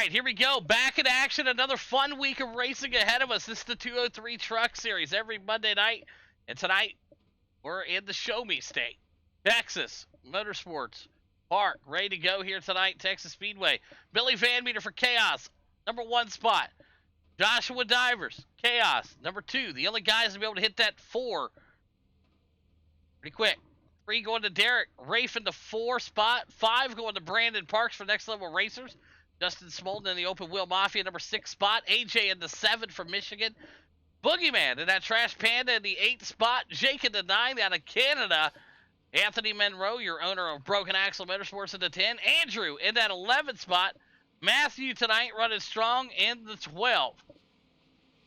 right, here we go. Back in action. Another fun week of racing ahead of us. This is the 203 Truck Series every Monday night. And tonight, we're in the Show Me State. Texas Motorsports Park. Ready to go here tonight. Texas Speedway. Billy Van Meter for Chaos. Number 1 spot. Joshua Divers. Chaos. Number 2. The only guys to be able to hit that 4. Pretty quick. 3 going to Derek. Rafe in the 4 spot. 5 going to Brandon Parks for Next Level Racers. Justin Smolden in the Open Wheel Mafia, number 6 spot. AJ in the 7 from Michigan. Boogeyman in that Trash Panda in the 8th spot. Jake in the 9 out of Canada. Anthony Monroe, your owner of Broken Axle Motorsports in the 10. Andrew in that 11th spot. Matthew tonight running strong in the 12.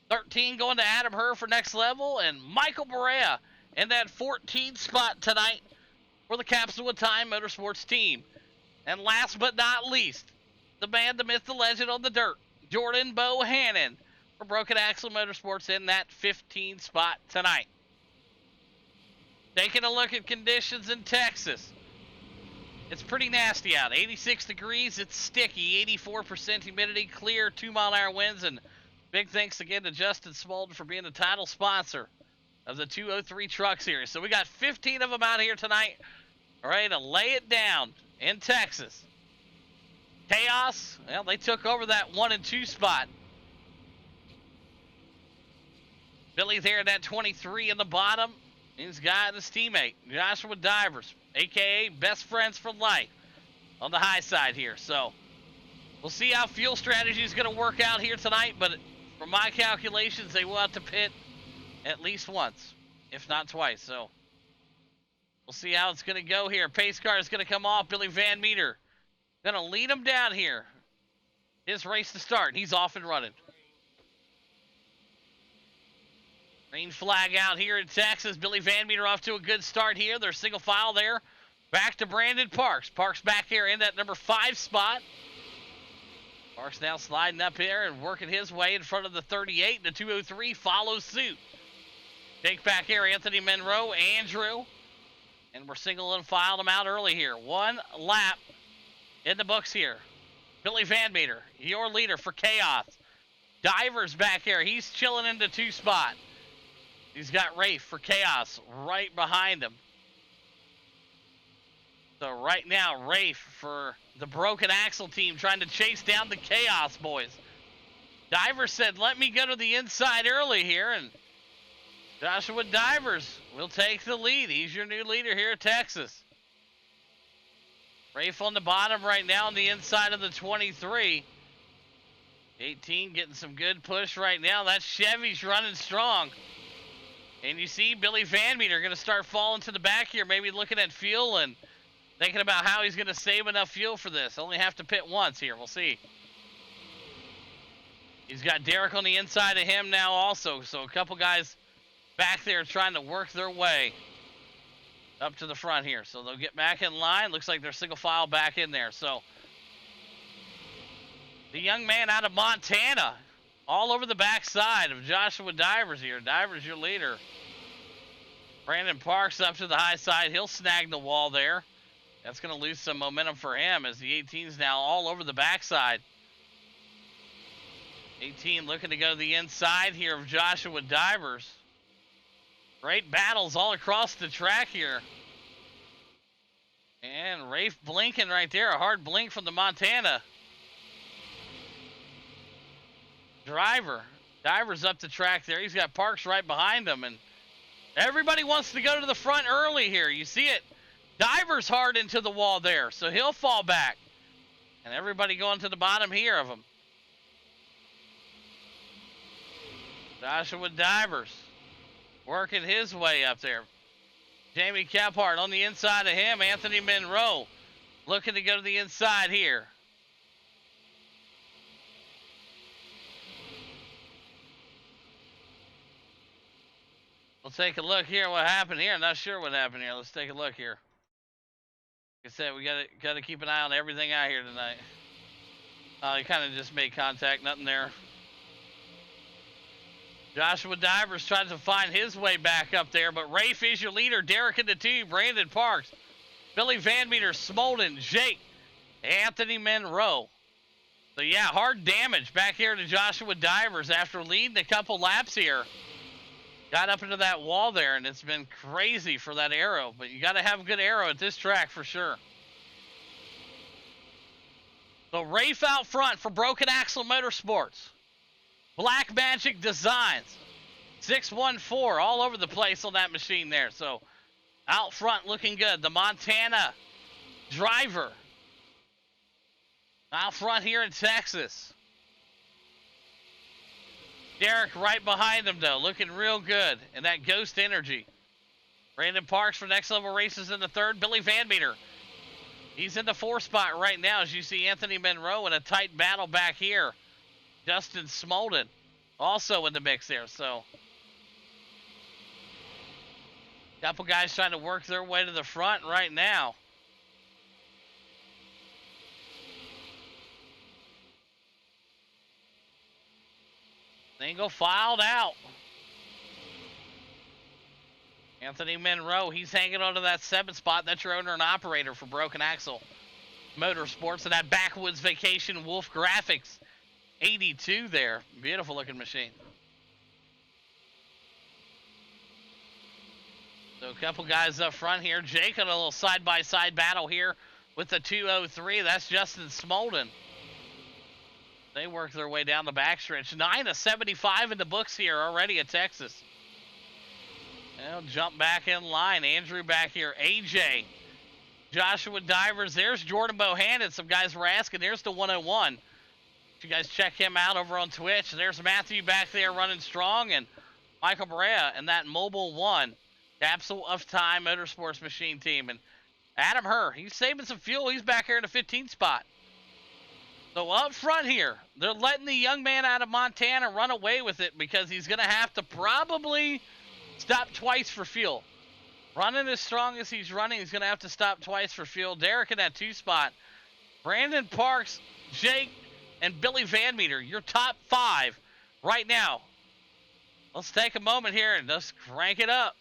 13 going to Adam Herr for Next Level. And Michael Barea in that 14th spot tonight for the Capsule of Time Motorsports team. And last but not least, the man, the myth, the legend on the dirt, Jordan Bohannon for Broken Axle Motorsports in that 15th spot tonight. Taking a look at conditions in Texas. It's pretty nasty out. 86 degrees, it's sticky, 84% humidity, clear, 2-mile-an-hour winds, and big thanks again to Justin Smolden for being the title sponsor of the 203 Truck Series. So we got 15 of them out here tonight, ready to lay it down in Texas. Chaos, well, they took over that 1 and 2 spot. Billy there in that 23 in the bottom. He's got his teammate, Joshua Divers, a.k.a. Best Friends for Life, on the high side here. So we'll see how fuel strategy is going to work out here tonight, but from my calculations, they will have to pit at least once, if not twice. So we'll see how it's going to go here. Pace car is going to come off. Billy Van Meter gonna lead him down here. His race to start. He's off and running. Green flag out here in Texas. Billy Van Meter off to a good start here. They're single file there. Back to Brandon Parks. Parks back here in that number 5 spot. Parks now sliding up here and working his way in front of the 38. The 203 follows suit. Take back here, Anthony Monroe, Andrew. And we're single and filed them out early here. 1 lap in the books here. Billy Van Meter, your leader for Chaos. Divers back here. He's chilling in the 2 spot. He's got Rafe for Chaos right behind him. So right now, Rafe for the Broken Axle team trying to chase down the Chaos boys. Divers said, let me go to the inside early here, and Joshua Divers will take the lead. He's your new leader here at Texas. Rafe on the bottom right now on the inside of the 23. 18 getting some good push right now. That Chevy's running strong. And you see Billy Van Meter going to start falling to the back here, maybe looking at fuel and thinking about how he's going to save enough fuel for this. Only have to pit once here. We'll see. He's got Derek on the inside of him now also. So a couple guys back there trying to work their way up to the front here. So they'll get back in line. Looks like they're single file back in there. So the young man out of Montana, all over the backside of Joshua Divers here. Divers, your leader. Brandon Parks up to the high side. He'll snag the wall there. That's going to lose some momentum for him as the 18's now all over the backside. 18 looking to go to the inside here of Joshua Divers. Great battles all across the track here. And Rafe blinking right there. A hard blink from the Montana driver. Divers up the track there. He's got Parks right behind him. And everybody wants to go to the front early here. You see it. Divers hard into the wall there. So he'll fall back. And everybody going to the bottom here of him. Joshua Divers working his way up there. Jamie Kephart on the inside of him. Anthony Monroe looking to go to the inside here. We'll take a look here what happened here. I'm not sure what happened here. Let's take a look here. Like I said, we gotta keep an eye on everything out here tonight. He kind of just made contact, nothing there. Joshua Divers tries to find his way back up there, but Rafe is your leader. Derek in the 2, Brandon Parks, Billy Van Meter, Smolden, Jake, Anthony Monroe. So yeah, hard damage back here to Joshua Divers after leading a couple laps here. Got up into that wall there, and it's been crazy for that aero. But you got to have a good aero at this track for sure. So Rafe out front for Broken Axle Motorsports. Black Magic Designs. 614 all over the place on that machine there. So out front looking good. The Montana driver. Out front here in Texas. Derek right behind him, though, looking real good. And that Ghost Energy. Brandon Parks for Next Level Races in the third. Billy Van Meter. He's in the fourth spot right now, as you see Anthony Monroe in a tight battle back here. Justin Smolden also in the mix there. So, couple guys trying to work their way to the front right now. Single filed out. Anthony Monroe, he's hanging on to that 7th spot. That's your owner and operator for Broken Axle Motorsports. And that Backwoods Vacation Wolf Graphics 82 there. Beautiful looking machine. So a couple guys up front here. Jake on a little side-by-side battle here with the 203. That's Justin Smolden. They work their way down the backstretch. 9 of 75 in the books here already at Texas. They'll jump back in line. Andrew back here. AJ. Joshua Divers. There's Jordan Bohannon. Some guys were asking. There's the 101. If you guys check him out over on Twitch. There's Matthew back there running strong. And Michael Brea and that Mobile 1. Capsule of Time Motorsports machine team. And Adam Herr. He's saving some fuel. He's back here in the 15th spot. So up front here, they're letting the young man out of Montana run away with it because he's going to have to probably stop twice for fuel. Running as strong as he's running, he's going to have to stop twice for fuel. Derek in that 2 spot. Brandon Parks, Jake, and Billy Van Meter, your top 5 right now. Let's take a moment here and just crank it up.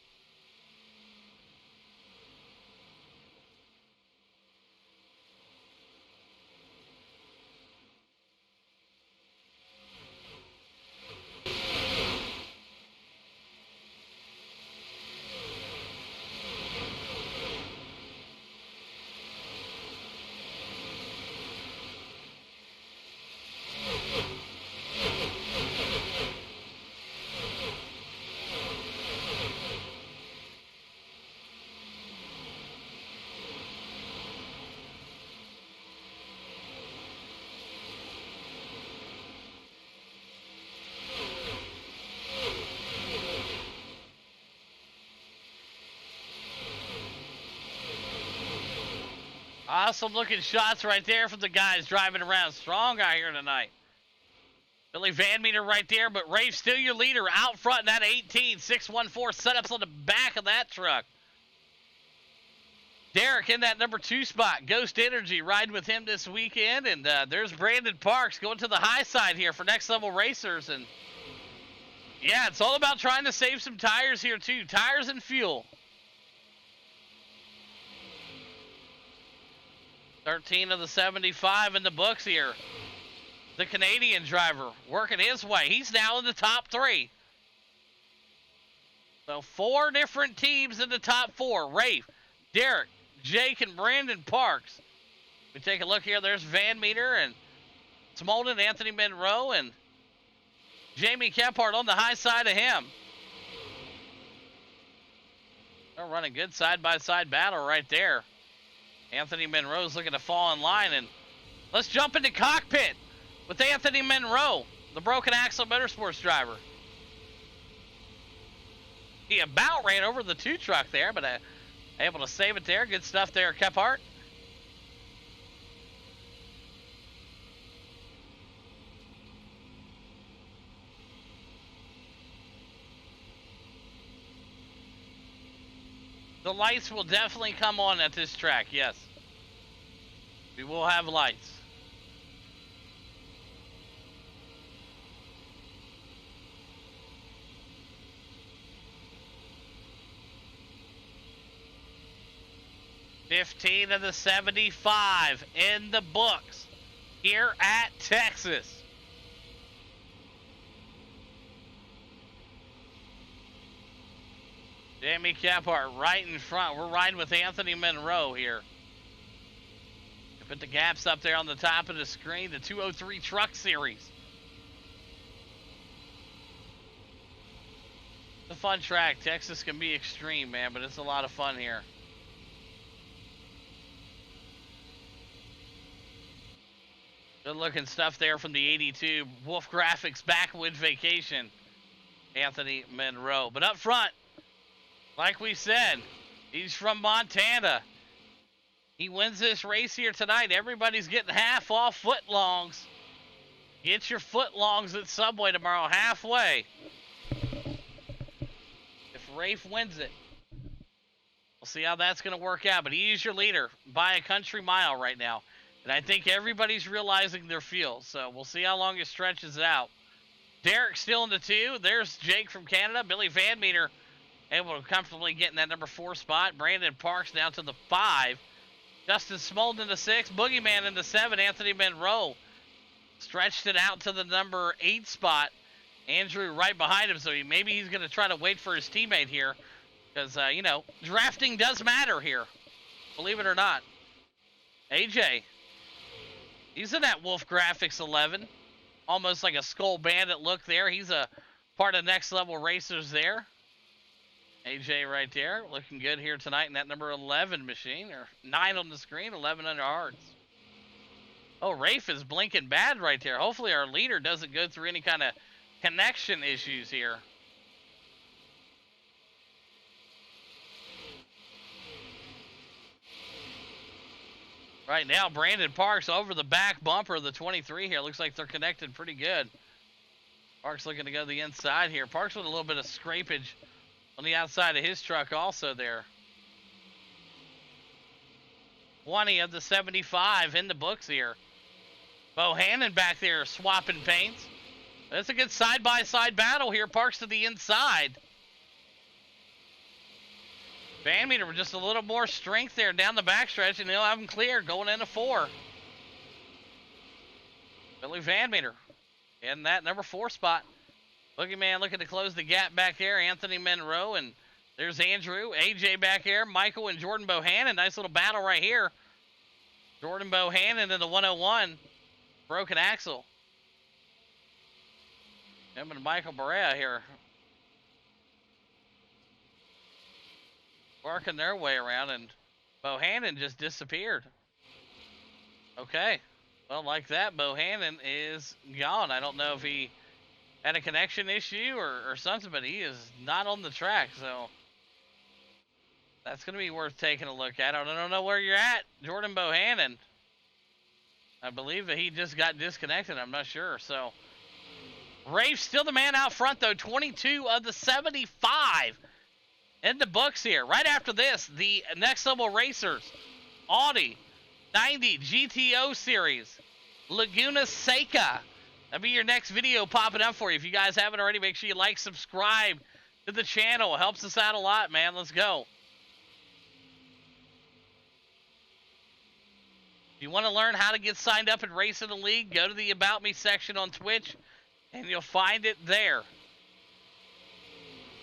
Awesome looking shots right there from the guys driving around. Strong out here tonight. Billy Van Meter right there, but Rafe still your leader out front in that 18. 614 setups on the back of that truck. Derek in that number 2 spot. Ghost Energy riding with him this weekend. And there's Brandon Parks going to the high side here for Next Level Racers. And yeah, it's all about trying to save some tires here too. Tires and fuel. 13 of the 75 in the books here. The Canadian driver working his way. He's now in the top 3. So 4 different teams in the top 4. Rafe, Derek, Jake, and Brandon Parks. We take a look here. There's Van Meter and Smolden, Anthony Monroe, and Jamie Kephart on the high side of him. They're running good side-by-side battle right there. Anthony Monroe's looking to fall in line, and let's jump into cockpit with Anthony Monroe, the Broken Axle Motorsports driver. He about ran over the 2 truck there, but able to save it there. Good stuff there, Kephart. The lights will definitely come on at this track, yes. We will have lights. $15 of the 75 in the books here at Texas. Jamie Kephart right in front. We're riding with Anthony Monroe here. Put the gaps up there on the top of the screen. The 203 Truck Series. It's a fun track. Texas can be extreme, man, but it's a lot of fun here. Good looking stuff there from the 82 Wolf Graphics Backwoods Vacation. Anthony Monroe. But up front, like we said, he's from Montana. He wins this race here tonight. Everybody's getting half off footlongs. Get your footlongs at Subway tomorrow, halfway. If Rafe wins it, we'll see how that's going to work out. But he is your leader by a country mile right now. And I think everybody's realizing their field. So we'll see how long it stretches out. Derek still in the 2. There's Jake from Canada. Billy Van Meter able to comfortably get in that number 4 spot. Brandon Parks down to the 5. Justin Smolden in the 6. Boogeyman in the 7. Anthony Monroe stretched it out to the number 8 spot. Andrew right behind him. So maybe he's going to try to wait for his teammate here. Because, you know, drafting does matter here. Believe it or not. AJ. He's in that Wolf Graphics 11. Almost like a Skull Bandit look there. He's a part of Next Level Racers there. AJ right there. Looking good here tonight in that number 11 machine. Or 9 on the screen. 11 under hearts. Oh, Rafe is blinking bad right there. Hopefully our leader doesn't go through any kind of connection issues here. Right now, Brandon Parks over the back bumper of the 23 here. Looks like they're connected pretty good. Parks looking to go to the inside here. Parks with a little bit of scrapage on the outside of his truck also there. 20 of the 75 in the books here. Bohannon back there swapping paints. That's a good side-by-side battle here. Parks to the inside. Van Meter with just a little more strength there down the backstretch, and he'll have him clear going into 4. Billy Van Meter in that number 4 spot. Boogeyman looking to close the gap back there. Anthony Monroe, and there's Andrew. AJ back here. Michael and Jordan Bohannon. Nice little battle right here. Jordan Bohannon in the 101. Broken axle. Him and Michael Barea here. Working their way around, and Bohannon just disappeared. Okay. Well, like that, Bohannon is gone. I don't know if he had a connection issue or something, but he is not on the track, so that's going to be worth taking a look at. I don't know where you're at, Jordan Bohannon. I believe that he just got disconnected. I'm not sure, so. Rafe still the man out front, though. 22 of the 75 in the books here. Right after this, the Next Level Racers Audi 90 GTO Series Laguna Seca. That'll be your next video popping up for you. If you guys haven't already, make sure you like, subscribe to the channel. It helps us out a lot, man. Let's go. If you want to learn how to get signed up and race in the league, go to the About Me section on Twitch, and you'll find it there.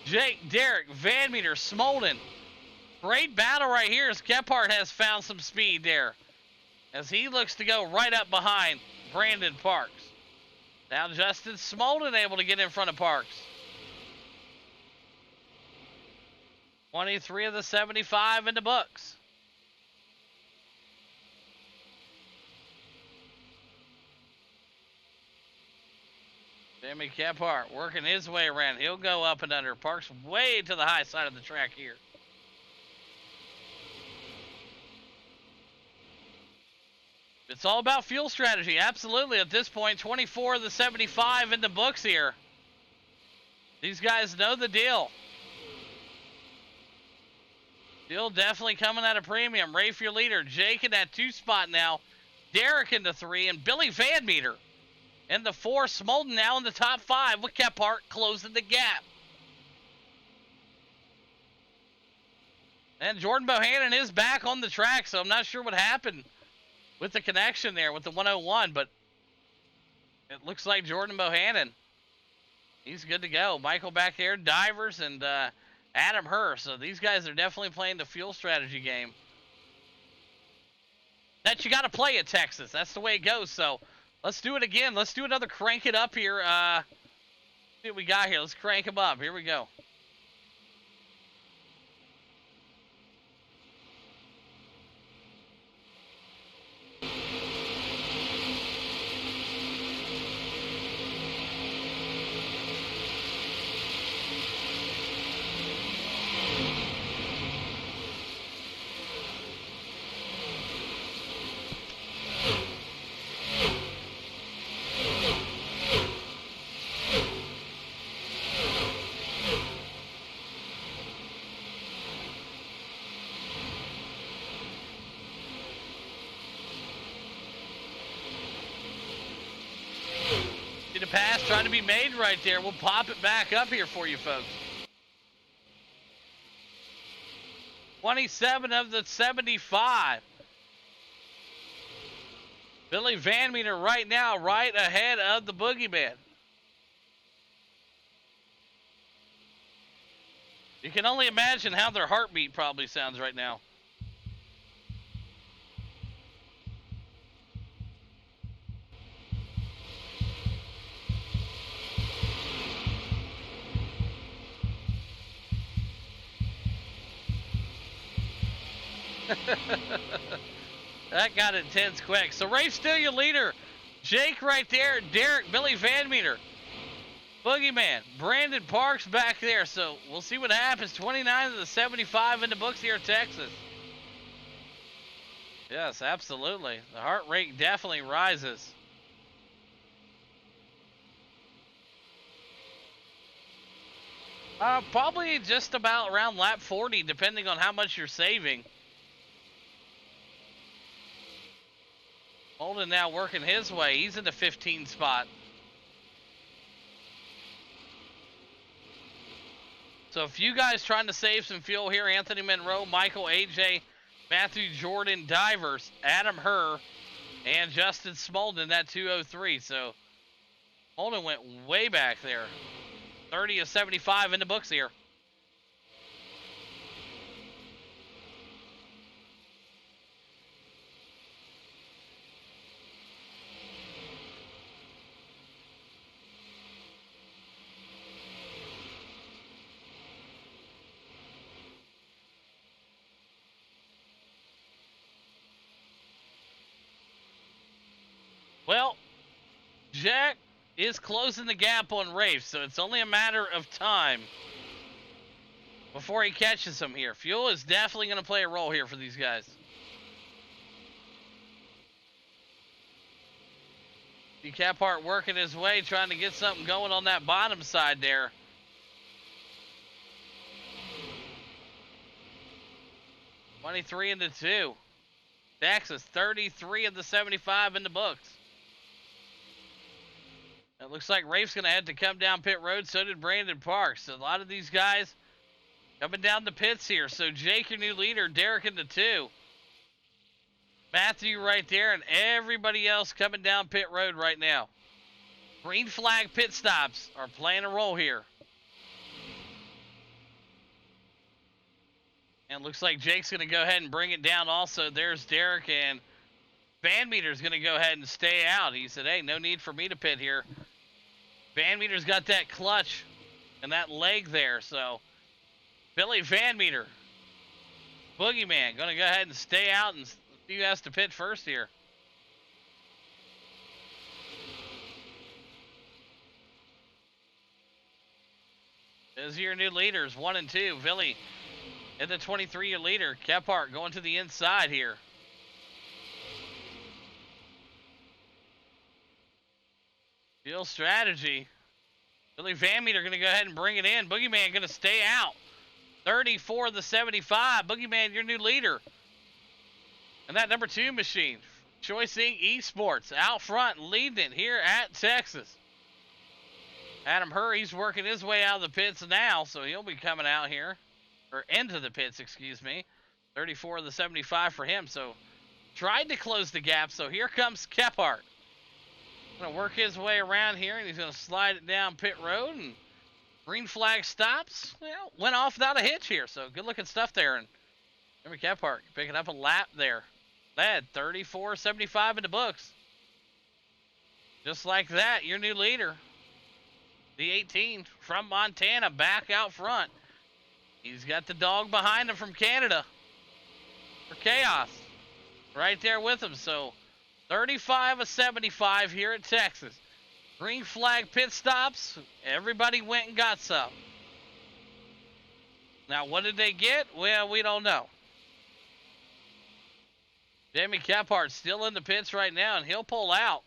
Jake, Derek, Van Meter, Smolden. Great battle right here as Kephart has found some speed there, as he looks to go right up behind Brandon Parks. Now Justin Smolden able to get in front of Parks. 23 of the 75 in the books. Jamie Kephart working his way around. He'll go up and under. Parks way to the high side of the track here. It's all about fuel strategy. Absolutely. At this point, 24 of the 75 in the books here. These guys know the deal. Deal definitely coming at a premium. Rafe, your leader. Jake in that 2 spot now. Derek in the 3. And Billy Van Meter in the 4. Smolden now in the top 5 with Kephart closing the gap. And Jordan Bohannon is back on the track, so I'm not sure what happened with the connection there with the 101, but it looks like Jordan Bohannon, he's good to go. Michael back there, Divers, and Adam Herr. So these guys are definitely playing the fuel strategy game that you got to play at Texas. That's the way it goes. So let's do it again. Let's do another crank it up here. See what we got here. Let's crank them up. Here we go. The pass trying to be made right there. We'll pop it back up here for you folks. 27 of the 75. Billy Van Meter right now, right ahead of the Boogeyman. You can only imagine how their heartbeat probably sounds right now. That got intense quick. So Rafe's still your leader. Jake right there. Derek, Billy Van Meter. Boogeyman, Brandon Parks back there. So we'll see what happens. 29 of the 75 in the books here at Texas. Yes, absolutely. The heart rate definitely rises. Probably just about around lap 40, depending on how much you're saving. Holden now working his way. He's in the 15 spot. So if you guys trying to save some fuel here, Anthony Monroe, Michael, AJ, Matthew Jordan, Divers, Adam Herr, and Justin Smolden, that 203. So Holden went way back there. 30 of 75 in the books here. Well, Jack is closing the gap on Rafe, so it's only a matter of time before he catches him here. Fuel is definitely going to play a role here for these guys. See Caphart working his way, trying to get something going on that bottom side there. $23 into 2. Texas, 33 of the 75 in the books. It looks like Rafe's going to have to come down pit road. So did Brandon Parks. So a lot of these guys coming down the pits here. So Jake, your new leader. Derek in the 2. Matthew right there. And everybody else coming down pit road right now. Green flag pit stops are playing a role here. And looks like Jake's going to go ahead and bring it down also. There's Derek, and Van Meter's going to go ahead and stay out. He said, hey, no need for me to pit here. Van Meter's got that clutch and that leg there. So Billy Van Meter, Boogeyman, going to go ahead and stay out and see who has to pit first here. Those are your new leaders, 1 and 2. Billy in the 23-year leader. Kephart going to the inside here. Field strategy. Billy Van Meter going to go ahead and bring it in. Boogeyman going to stay out. 34 of the 75. Boogeyman, your new leader. And that number 2 machine, Choice Inc. Esports, out front, leading it here at Texas. Adam Herr, he's working his way out of the pits now, so he'll be coming out here. Or into the pits, excuse me. 34 of the 75 for him. So tried to close the gap, so here comes Kephart. Gonna work his way around here, and he's gonna slide it down pit road, and green flag stops. Well, went off without a hitch here, so good looking stuff there. And Jeremy Kephart picking up a lap there. Led 34.75 in the books. Just like that, your new leader, the 18 from Montana, back out front. He's got the dog behind him from Canada for Chaos right there with him. So 35 of 75 here at Texas. Green flag pit stops. Everybody went and got some. Now, what did they get? Well, we don't know. Jamie Kephart still in the pits right now, and he'll pull out.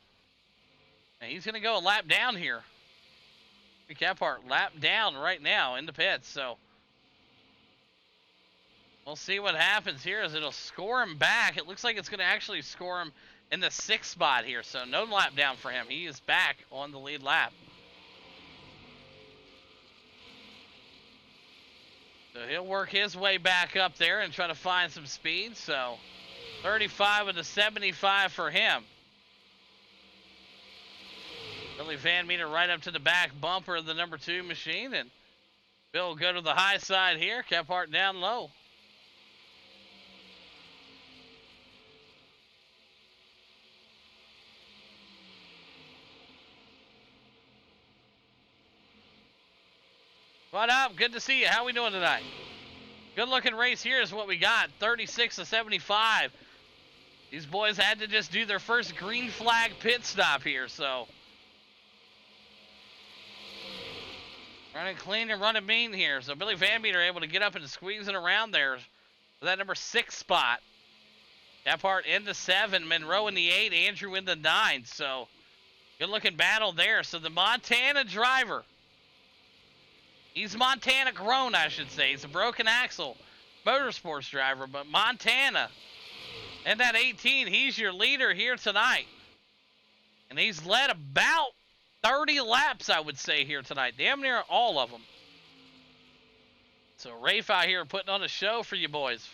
And he's going to go a lap down here. Kephart lap down right now in the pits, so we'll see what happens here as it'll score him back. It looks like it's going to actually score him in the 6th spot here, so no lap down for him. He is back on the lead lap. So he'll work his way back up there and try to find some speed, so 35 of the 75 for him. Billy Van Meter right up to the back bumper of the number 2 machine, and Bill will go to the high side here. Kephart down low. What up? Good to see you. How we doing tonight? Good looking race here is what we got. 36 of 75. These boys had to just do their first green flag pit stop here, so running clean and running mean here. So Billy Van Meter able to get up and squeeze it around there for that number 6 spot. Kephart in the 7, Monroe in the 8, Andrew in the 9. So good looking battle there. So the Montana driver, he's Montana grown, I should say. He's a broken axle motorsports driver, but Montana and that 18, he's your leader here tonight. And he's led about 30 laps, I would say, here tonight. Damn near all of them. So Rafe out here putting on a show for you boys.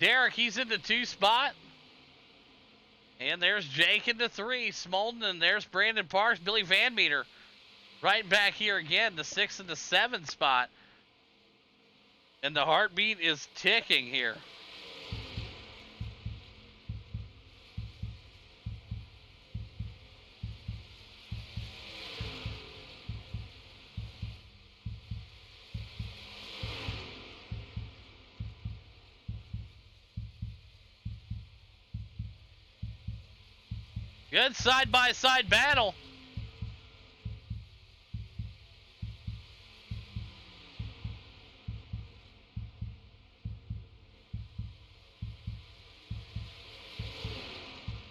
Derek, he's in the 2 spot. And there's Jake in the 3. Smolden, and there's Brandon Parks. Billy Van Meter right back here again, the 6 and the 7 spot. And the heartbeat is ticking here. Good side-by-side battle.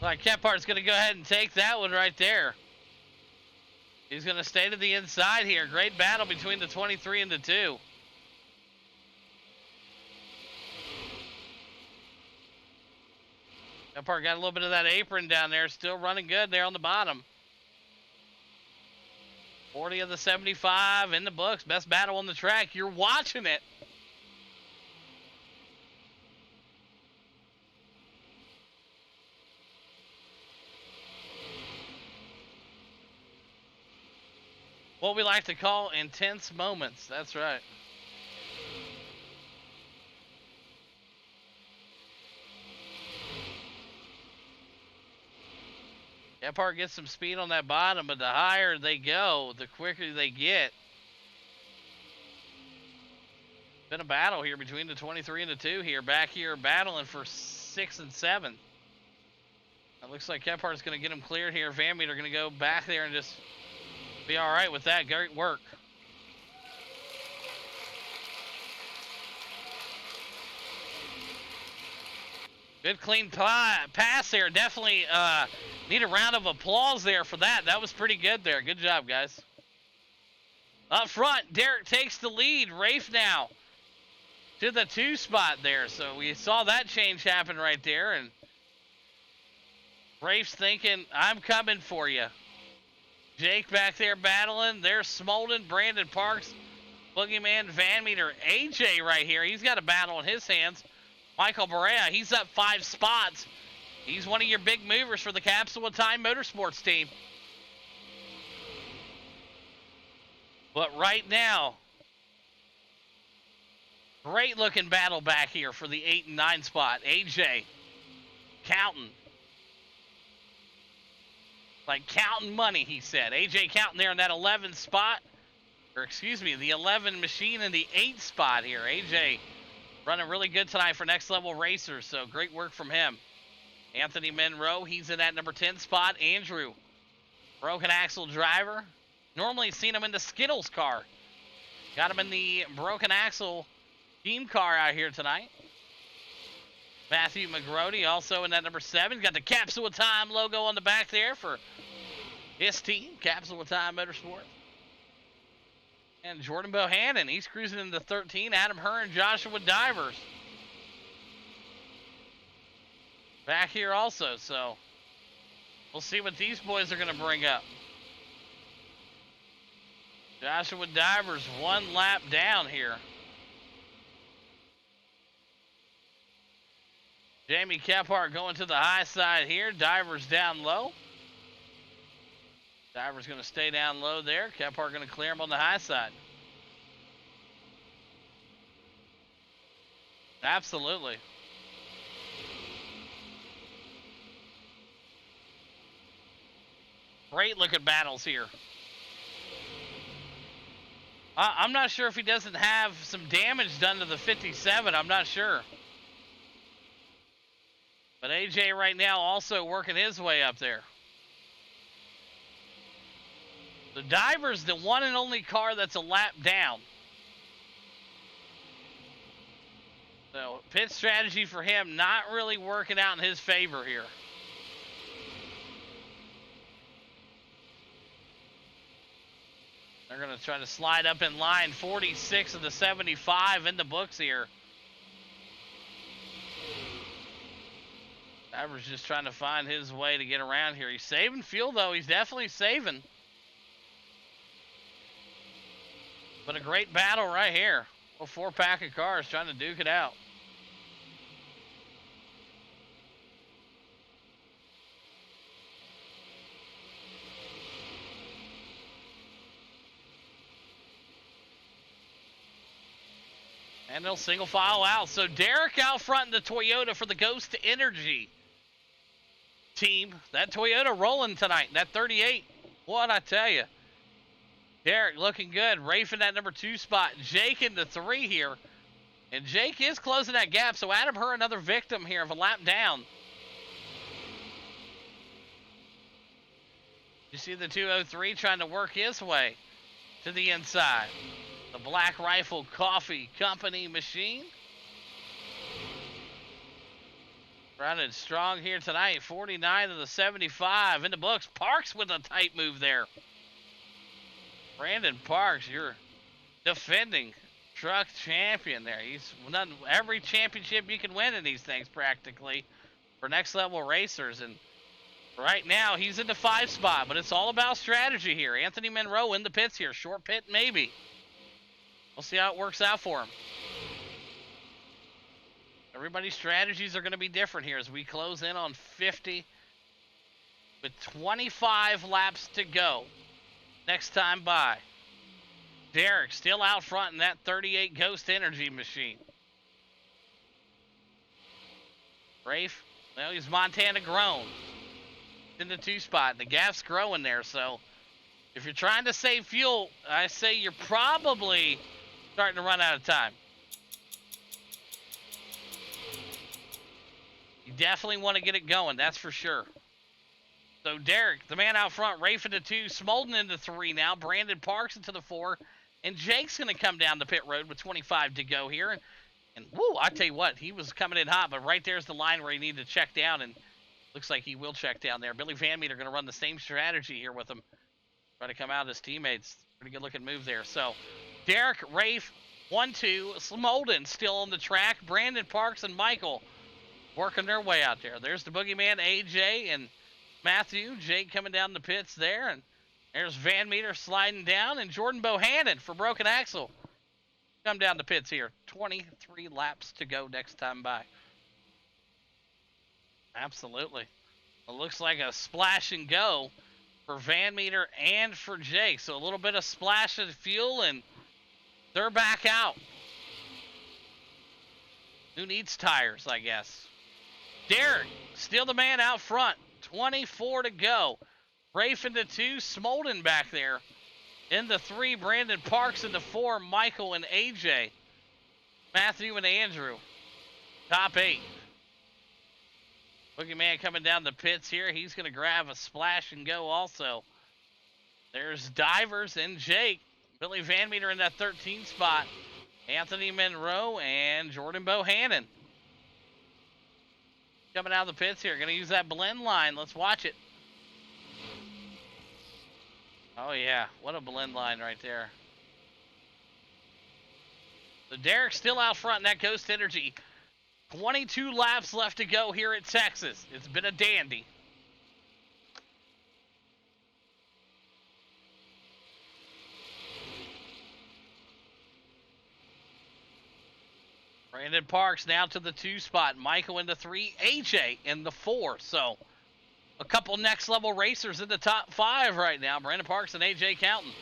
Like Kephart's going to go ahead and take that one right there. He's going to stay to the inside here. Great battle between the 23 and the 2. Kephart got a little bit of that apron down there. Still running good there on the bottom. 40 of the 75 in the books. Best battle on the track. You're watching it. What we like to call intense moments. That's right. Kephart gets some speed on that bottom, but the higher they go, the quicker they get. Been a battle here between the 23 and the 2 here. Back here battling for 6 and 7. It looks like Kephart's going to get him cleared here. Van Meter going to go back there and just be all right with that. Great work. Good clean pass there. Definitely need a round of applause there for that. That was pretty good there. Good job, guys. Up front, Derek takes the lead. Rafe now to the 2 spot there. So we saw that change happen right there. And Rafe's thinking, I'm coming for you. Jake back there battling. There's Smolden, Brandon Parks, Boogeyman, Van Meter, AJ right here. He's got a battle in his hands Michael Barea, he's up 5 spots. He's one of your big movers for the Capsule of Time Motorsports team. But right now, great looking battle back here for the 8 and 9 spot. AJ counting. Like counting money, he said. AJ counting there in that 11 spot. Or excuse me, the 11 machine in the 8 spot here. AJ running really good tonight for Next Level Racers, so great work from him. Anthony Monroe, he's in that number 10 spot. Andrew, broken axle driver. Normally seen him in the Skittles car. Got him in the broken axle team car out here tonight. Matthew McGrody also in that number 7. Got the Capsule of Time logo on the back there for his team, Capsule of Time Motorsport. And Jordan Bohannon, he's cruising into 13. Adam Hearn, Joshua Divers back here also, so we'll see what these boys are going to bring up. Joshua Divers 1 lap down here. Jamie Kephart going to the high side here. Divers down low. Divers going to stay down low there. Kephart going to clear him on the high side. Absolutely. Great looking battles here. I'm not sure if he doesn't have some damage done to the 57. I'm not sure. But AJ right now also working his way up there. The Diver's the one and only car that's a lap down. So pit strategy for him not really working out in his favor here. They're going to try to slide up in line. 46 of the 75 in the books here. Diver's just trying to find his way to get around here. He's saving fuel, though. He's definitely saving. But a great battle right here. A 4-pack of cars trying to duke it out. And they'll single file out. So Derek out front in the Toyota for the Ghost Energy team. That Toyota rolling tonight. That 38. What I tell you. Derek looking good. Rafe in that number 2 spot. Jake in the 3 here. And Jake is closing that gap. So Adam Herr, another victim here of a lap down. You see the 203 trying to work his way to the inside. The Black Rifle Coffee Company machine. Running strong here tonight. 49 of the 75 in the books. Parks with a tight move there. Brandon Parks, your defending truck champion there. He's won every championship you can win in these things practically for Next Level Racers. And right now he's in the 5 spot, but it's all about strategy here. Anthony Monroe in the pits here. Short pit maybe. We'll see how it works out for him. Everybody's strategies are going to be different here as we close in on 50 with 25 laps to go. Next time by. Derek still out front in that 38 Ghost Energy machine. Rafe, well, he's Montana grown. In the 2 spot. The gap's growing there, so if you're trying to save fuel, I say you're probably starting to run out of time. You definitely want to get it going, that's for sure. So Derek, the man out front, Rafe into 2, Smolden into 3 now, Brandon Parks into the 4, and Jake's going to come down the pit road with 25 to go here. And whoo, I tell you what, he was coming in hot, but right there's the line where he needed to check down, and looks like he will check down there. Billy Van Meter going to run the same strategy here with him. Try to come out his teammates. Pretty good looking move there. So Derek, Rafe, 1-2, Smolden still on the track. Brandon Parks and Michael working their way out there. There's the boogeyman, AJ and Matthew. Jake coming down the pits there. And there's Van Meter sliding down. And Jordan Bohannon for Broken Axle. Come down the pits here. 23 laps to go next time by. Absolutely. It looks like a splash and go for Van Meter and for Jake. So a little bit of splash of fuel, and they're back out. Who needs tires, I guess? Derek, still the man out front. 24 to go. Rafe into 2, Smolden back there. Into 3, Brandon Parks. Into 4, Michael and AJ. Matthew and Andrew. Top 8. Boogeyman coming down the pits here. He's going to grab a splash and go also. There's Divers and Jake. Billy Van Meter in that 13 spot. Anthony Monroe and Jordan Bohannon. Coming out of the pits here. Going to use that blend line. Let's watch it. Oh, yeah. What a blend line right there. So Derek's still out front in that Ghost Energy. 22 laps left to go here at Texas. It's been a dandy. Brandon Parks now to the 2 spot. Michael in the 3. AJ in the 4. So a couple next level racers in the top 5 right now. Brandon Parks and AJ counting.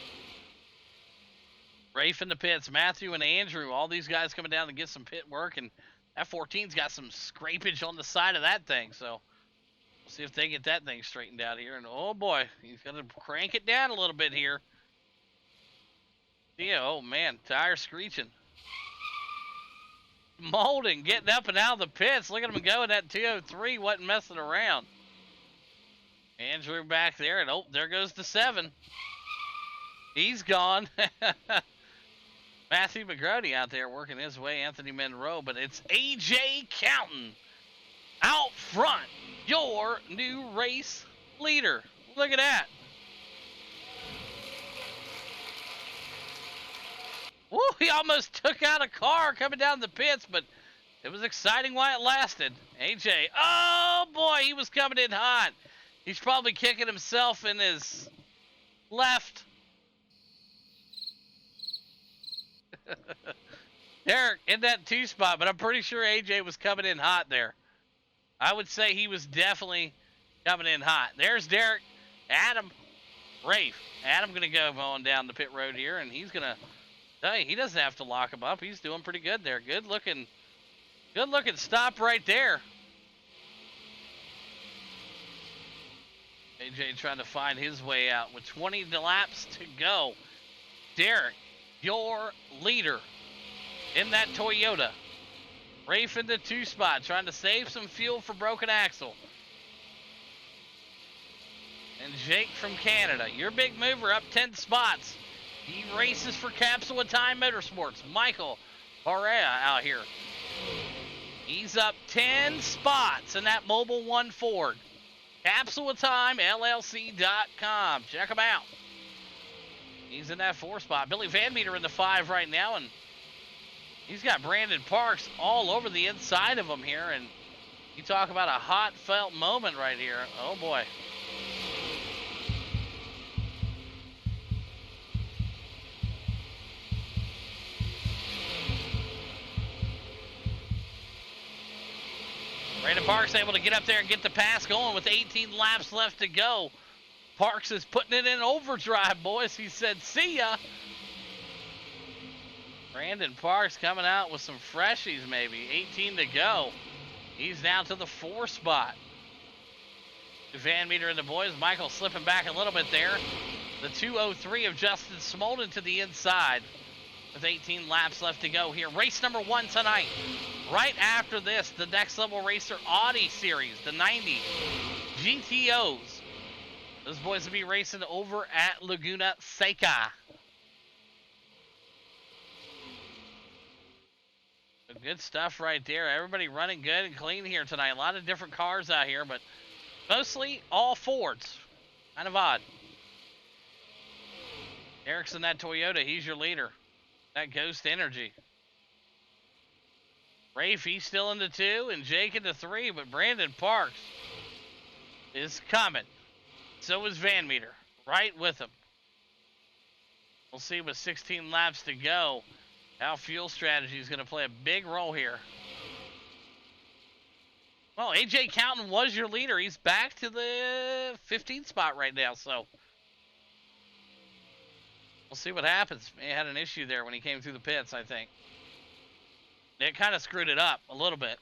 Rafe in the pits. Matthew and Andrew. All these guys coming down to get some pit work. And F14's got some scrapage on the side of that thing. So we'll see if they get that thing straightened out here. And oh boy, he's going to crank it down a little bit here. Yeah, oh man, tire screeching. Molden getting up and out of the pits. Look at him go in that 203. Wasn't messing around. Andrew back there. And oh, there goes the 7. He's gone. Matthew McGrody out there working his way. Anthony Monroe. But it's AJ Counting out front. Your new race leader. Look at that. Woo, he almost took out a car coming down the pits, but it was exciting while it lasted. AJ, oh boy, he was coming in hot. He's probably kicking himself in his left. Derek in that 2 spot, but I'm pretty sure AJ was coming in hot there. I would say he was definitely coming in hot. There's Derek, Adam, Rafe. Adam going to go on down the pit road here, and he's going to... Hey, he doesn't have to lock him up. He's doing pretty good there. Good looking stop right there. AJ trying to find his way out with 20 laps to go. Derek, your leader in that Toyota. Rafe in the 2 spot, trying to save some fuel for broken axle. And Jake from Canada, your big mover, up 10 spots. He races for Capsule of Time Motorsports. Michael Barrea out here. He's up 10 spots in that Mobil 1 Ford. Capsule of Time, LLC.com. Check him out. He's in that 4 spot. Billy Van Meter in the 5 right now, and he's got Brandon Parks all over the inside of him here. And you talk about a hot felt moment right here. Oh boy. Brandon Parks able to get up there and get the pass going with 18 laps left to go. Parks is putting it in overdrive, boys. He said, see ya. Brandon Parks coming out with some freshies maybe. 18 to go. He's down to the 4 spot. Van Meter and the boys. Michael slipping back a little bit there. The 203 of Justin Smolden to the inside. With 18 laps left to go here. Race number 1 tonight. Right after this, the Next Level Racer Audi Series, the 90 GTOs. Those boys will be racing over at Laguna Seca. So good stuff right there. Everybody running good and clean here tonight. A lot of different cars out here, but mostly all Fords. Kind of odd. Eric's in that Toyota. He's your leader. That Ghost Energy. Rafe, he's still in the 2, and Jake in the 3, but Brandon Parks is coming. So is Van Meter, right with him. We'll see with 16 laps to go how fuel strategy is going to play a big role here. Well, AJ Counton was your leader. He's back to the 15th spot right now, so we'll see what happens. He had an issue there when he came through the pits, I think. It kind of screwed it up a little bit.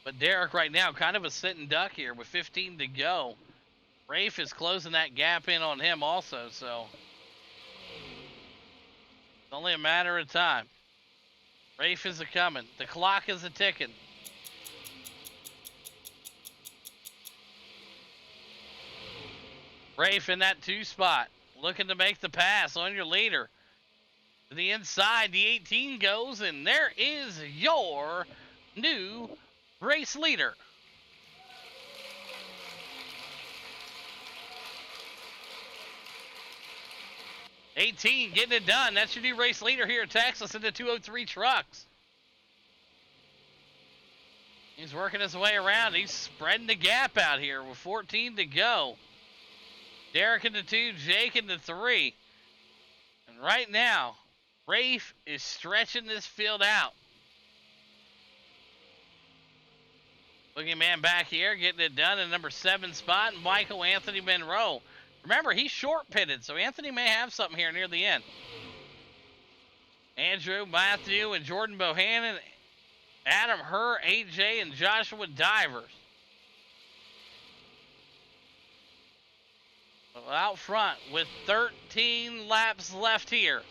But Derek right now, kind of a sitting duck here with 15 to go. Rafe is closing that gap in on him also, so it's only a matter of time. Rafe is a-coming. The clock is a-ticking. Rafe in that 2 spot, looking to make the pass on your leader. To the inside, the 18 goes, and there is your new race leader. '18 getting it done. That's your new race leader here at Texas in the 203 trucks. He's working his way around. He's spreading the gap out here with 14 to go. Derek in the 2, Jake in the 3. And right now, Rafe is stretching this field out. Boogeyman back here, getting it done in number 7 spot, Michael Anthony Monroe. Remember, he's short pitted, so Anthony may have something here near the end. Andrew, Matthew, and Jordan Bohannon, Adam Herr, AJ, and Joshua Divers. Out front with 13 laps left here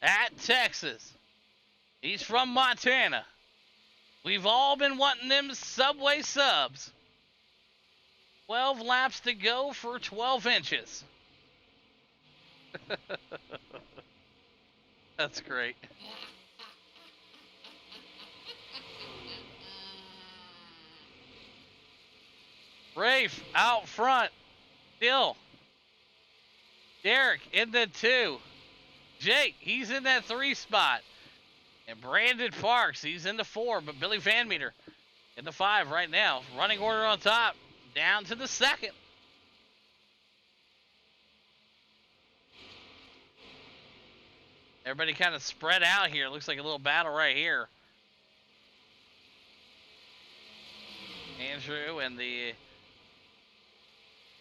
at Texas. He's from Montana. We've all been wanting them Subway subs. 12 laps to go for 12 inches. That's great. Rafe out front. Still. Derek in the 2. Jake, he's in that 3 spot. And Brandon Parks, he's in the 4. But Billy Van Meter in the 5 right now. Running order on top. Down to the 2nd. Everybody kind of spread out here. Looks like a little battle right here. Andrew and the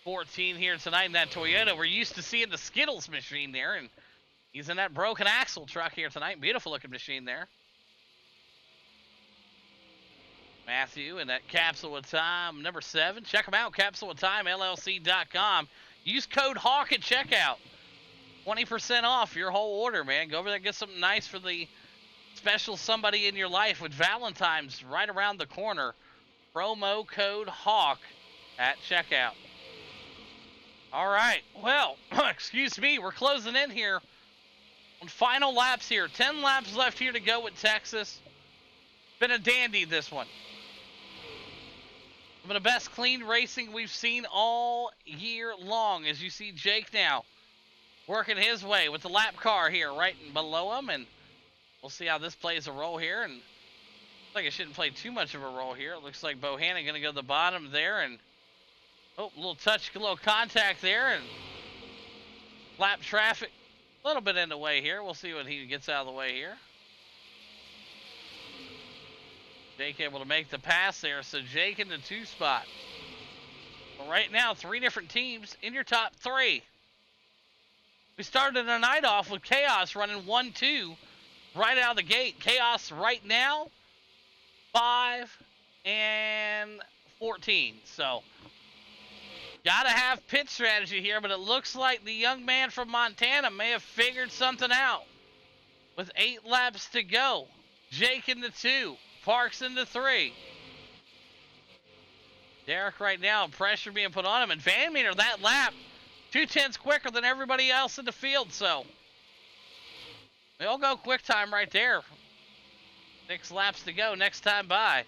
14 here tonight in that Toyota. We're used to seeing the Skittles machine there, and he's in that broken axle truck here tonight. Beautiful looking machine there. Matthew and that Capsule of Time number 7. Check them out, capsuleoftimellc.com. Use code HAWK at checkout. 20% off your whole order, man. Go over there and get something nice for the special somebody in your life with Valentine's right around the corner. Promo code HAWK at checkout. All right, well, excuse me, we're closing in here on final laps here. 10 laps left here to go with Texas. Been a dandy, this one. Some of the best clean racing we've seen all year long. As you see Jake now working his way with the lap car here right below him. And we'll see how this plays a role here. And looks like it shouldn't play too much of a role here. It looks like Bohannon going to go to the bottom there. And, oh, a little contact there. And lap traffic a little bit in the way here. We'll see what he gets out of the way here. Jake able to make the pass there, so Jake in the 2 spot. Well, right now, 3 different teams in your top 3. We started the night off with Chaos running 1-2 right out of the gate. Chaos right now, 5 and 14. So, gotta have pit strategy here, but it looks like the young man from Montana may have figured something out. With 8 laps to go, Jake in the 2. Parks in the 3. Derek right now, pressure being put on him. And Van Meter, that lap, 2/10 quicker than everybody else in the field. So, we all go quick time right there. 6 laps to go next time by.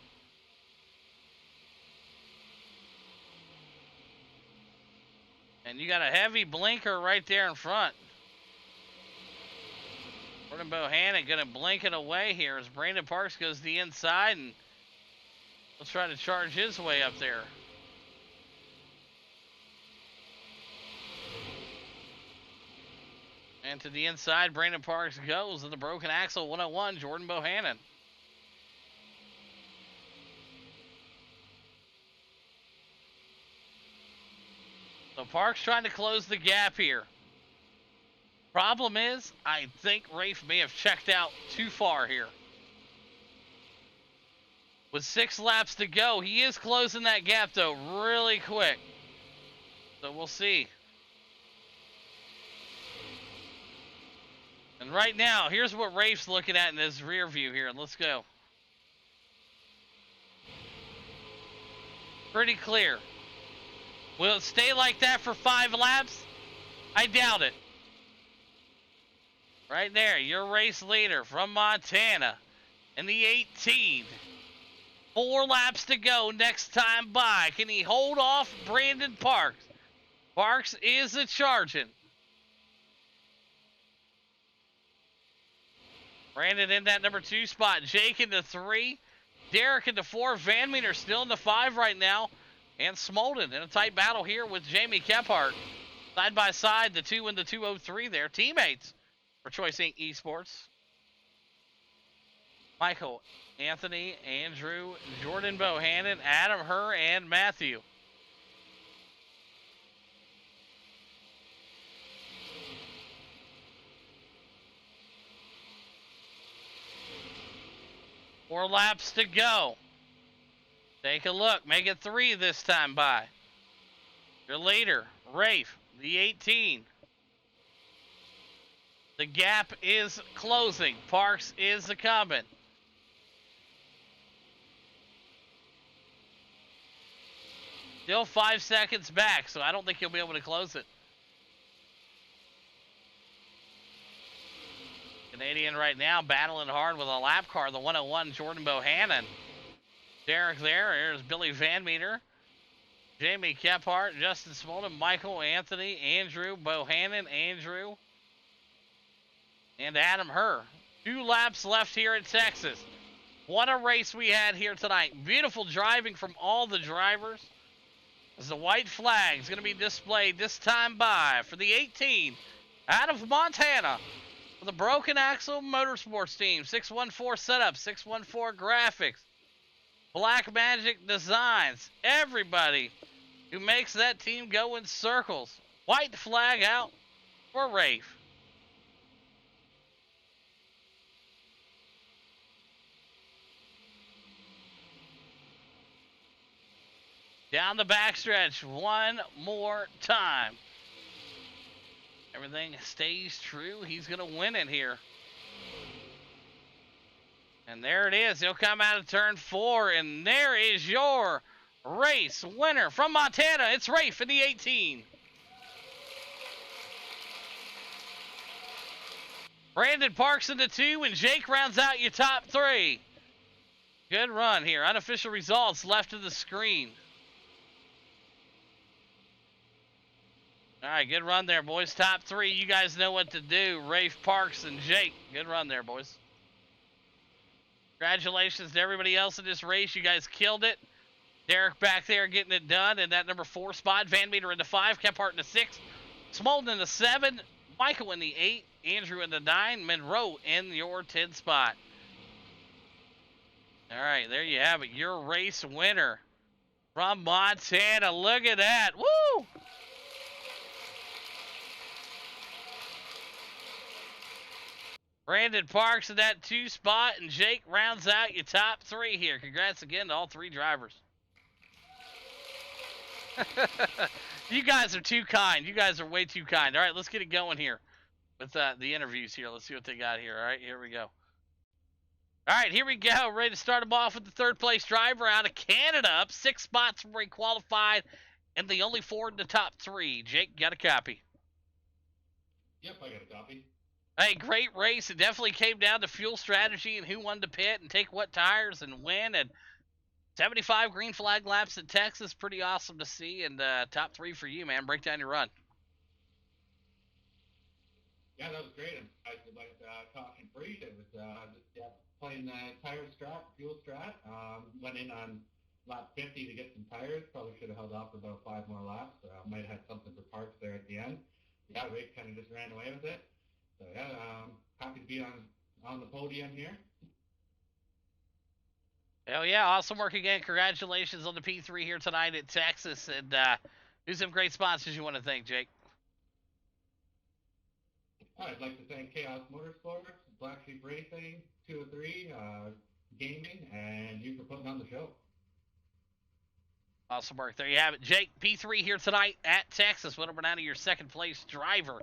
And you got a heavy blinker right there in front. Jordan Bohannon going to blink it away here as Brandon Parks goes to the inside, and he'll try to charge his way up there. And to the inside, Brandon Parks goes. And the broken axle, 101, Jordan Bohannon. So Parks trying to close the gap here. Problem is, I think Rafe may have checked out too far here. With 6 laps to go, he is closing that gap, though, really quick. So we'll see. And right now, here's what Rafe's looking at in his rear view here. Let's go. Pretty clear. Will it stay like that for 5 laps? I doubt it. Right there, your race leader from Montana in the 18. 4 laps to go next time by. Can he hold off Brandon Parks? Parks is a charging. Brandon in that number 2 spot. Jake in the 3. Derek in the 4. Van Meter still in the 5 right now. And Smolden in a tight battle here with Jamie Kephart. Side by side, the 2 and the 203 there. Teammates for Choice Inc. Esports. Michael, Anthony, Andrew, Jordan Bohannon, Adam Herr, and Matthew. Four laps to go. Take a look. Make it 3 this time by. Your leader, Rafe, the 18. The gap is closing. Parks is the coming. Still 5 seconds back, so I don't think he'll be able to close it. Canadian right now battling hard with a lap car, the 101 Jordan Bohannon. Derek there. Here's Billy Van Meter. Jamie Kephart, Justin Smolden, Michael, Anthony, Andrew, Bohannon, Andrew, and Adam Herr. 2 laps left here at Texas. What a race we had here tonight. Beautiful driving from all the drivers. As the white flag is going to be displayed this time by for the 18 out of Montana for the Broken Axle Motorsports team. 614 Setup, 614 Graphics, Black Magic Designs. Everybody who makes that team go in circles. White flag out for Rafe. Down the backstretch one more time. Everything stays true. He's going to win it here. And there it is. He'll come out of turn 4. And there is your race winner from Montana. It's Rafe in the 18. Brandon Parks in the 2. And Jake rounds out your top 3. Good run here. Unofficial results left of the screen. All right, good run there, boys. Top 3, you guys know what to do. Rafe, Parks, and Jake. Good run there, boys. Congratulations to everybody else in this race. You guys killed it. Derek back there getting it done in that number 4 spot. Van Meter in the 5. Kephart in the 6. Smolden in the 7. Michael in the 8. Andrew in the 9. Monroe in your 10 spot. All right, there you have it. Your race winner from Montana. Look at that. Woo! Brandon Parks in that 2 spot, and Jake rounds out your top 3 here. Congrats again to all 3 drivers. You guys are too kind. You guys are way too kind. All right, let's get it going here with the interviews here. Let's see what they got here. All right, here we go. All right, here we go. Ready to start them off with the 3rd place driver out of Canada. Up 6 spots from where he qualified, and the only 4 in the top 3. Jake, got a copy? Yep, I got a copy. Hey, great race. It definitely came down to fuel strategy and who wanted to pit and take what tires and win. And 75 green flag laps at Texas, pretty awesome to see. And top 3 for you, man. Break down your run. Yeah, that was great. I like talking Freed. It was just playing the tire strat, fuel strat. Went in on lap 50 to get some tires. Probably should have held off for about 5 more laps. Might have had something for parts there at the end. Yeah, Rick kind of just ran away with it. So yeah, happy to be on the podium here. Hell yeah, awesome work again. Congratulations on the P3 here tonight at Texas. And who's some great sponsors you want to thank, Jake? I'd like to thank Chaos Motorsports, Black Sheep Racing, 203 Gaming, and you for putting on the show. Awesome work. There you have it. Jake, P3 here tonight at Texas. Went over down to your second place driver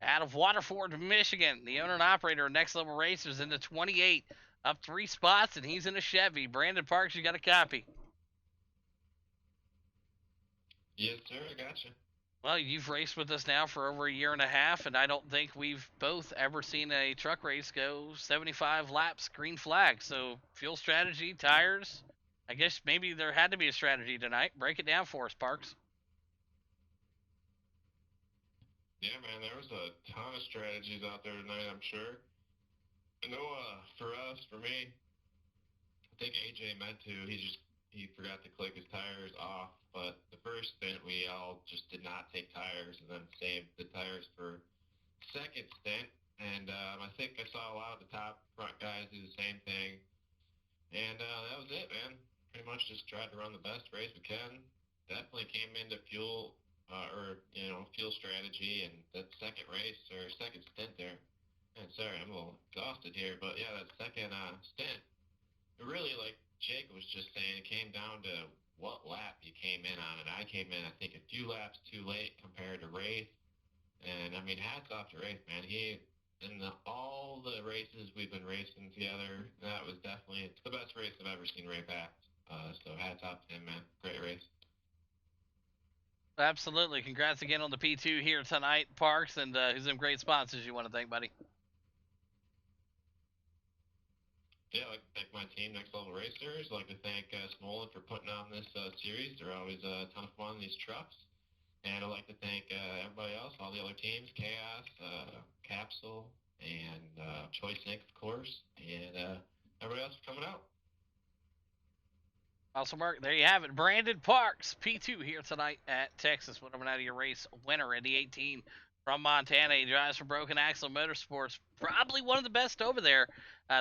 out of Waterford, Michigan. The owner and operator of Next Level Racers in the 28. Up 3 spots, and he's in a Chevy. Brandon Parks, you got a copy. Yes, sir. I got you. Well, you've raced with us now for over a year and a half, and I don't think we've both ever seen a truck race go 75 laps green flag. So, fuel strategy, tires. I guess maybe there had to be a strategy tonight. Break it down for us, Parks. Yeah, man, there was a ton of strategies out there tonight, I'm sure. I know for me, I think AJ meant to. He forgot to click his tires off. But the first stint, we all just did not take tires and then saved the tires for second stint. And I think I saw a lot of the top front guys do the same thing. And that was it, man. Pretty much just tried to run the best race we can. Definitely came into fuel fuel strategy and that second race or second stint there. And sorry, I'm a little exhausted here, but yeah, that second stint, it really, like Jake was just saying, it came down to what lap you came in on. And I came in, I think, a few laps too late compared to Rafe. And, I mean, hats off to Rafe, man. All the races we've been racing together, that was definitely the best race I've ever seen Rafe act. So hats off to him, man. Great race. Absolutely. Congrats again on the P2 here tonight, Parks, and who's some great sponsors you want to thank, buddy? Yeah, I'd like to thank my team, Next Level Racers. I'd like to thank Smolin for putting on this series. They're always a ton of fun, these trucks. And I'd like to thank everybody else, all the other teams, Chaos, Capsule, and Choice Inc., of course, and everybody else for coming out. Awesome work. There you have it. Brandon Parks, P2 here tonight at Texas. Went over out of your race winner in the 18 from Montana. He drives for Broken Axle Motorsports. Probably one of the best over there,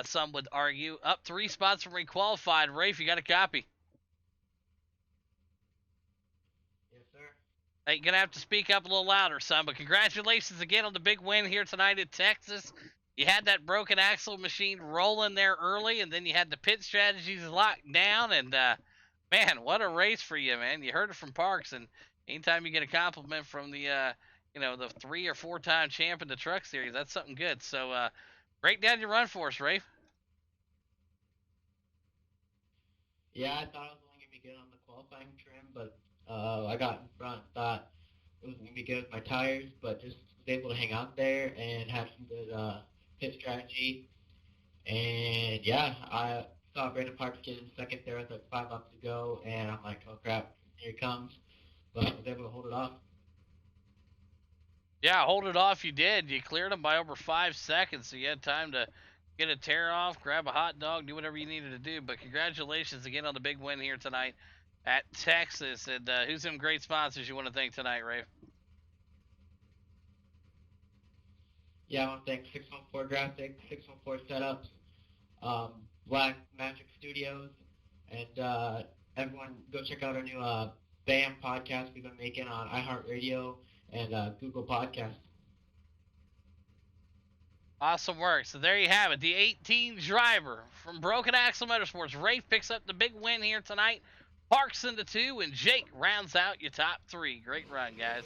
some would argue. Up 3 spots from requalified. Rafe, you got a copy? Yes, sir. Hey, you're going to have to speak up a little louder, son. But congratulations again on the big win here tonight at Texas. You had that Broken Axle machine rolling there early, and then you had the pit strategies locked down. And, man, what a race for you, man. You heard it from Parks, and anytime you get a compliment from the the 3 or 4 time champ in the truck series, that's something good. So, break down your run for us, Rafe. Yeah, I thought I was only going to be good on the qualifying trim, but I got in front, thought it was going to be good with my tires, but just was able to hang out there and have some good pit strategy. And yeah, I saw Brandon Parks get in second there with like 5 laps to go, and I'm like, oh crap, here it comes. But I was able to hold it off. Yeah, hold it off you did. You cleared them by over 5 seconds, so you had time to get a tear off, grab a hot dog, do whatever you needed to do. But congratulations again on the big win here tonight at Texas. And who's some great sponsors you want to thank tonight, Rafe? Yeah, I want to thank 614 Graphics, 614 Setups, Black Magic Studios, and everyone go check out our new BAM podcast we've been making on iHeartRadio and Google Podcasts. Awesome work. So there you have it. The 18 driver from Broken Axle Motorsports. Rafe picks up the big win here tonight. Parks into 2, and Jake rounds out your top 3. Great run, guys.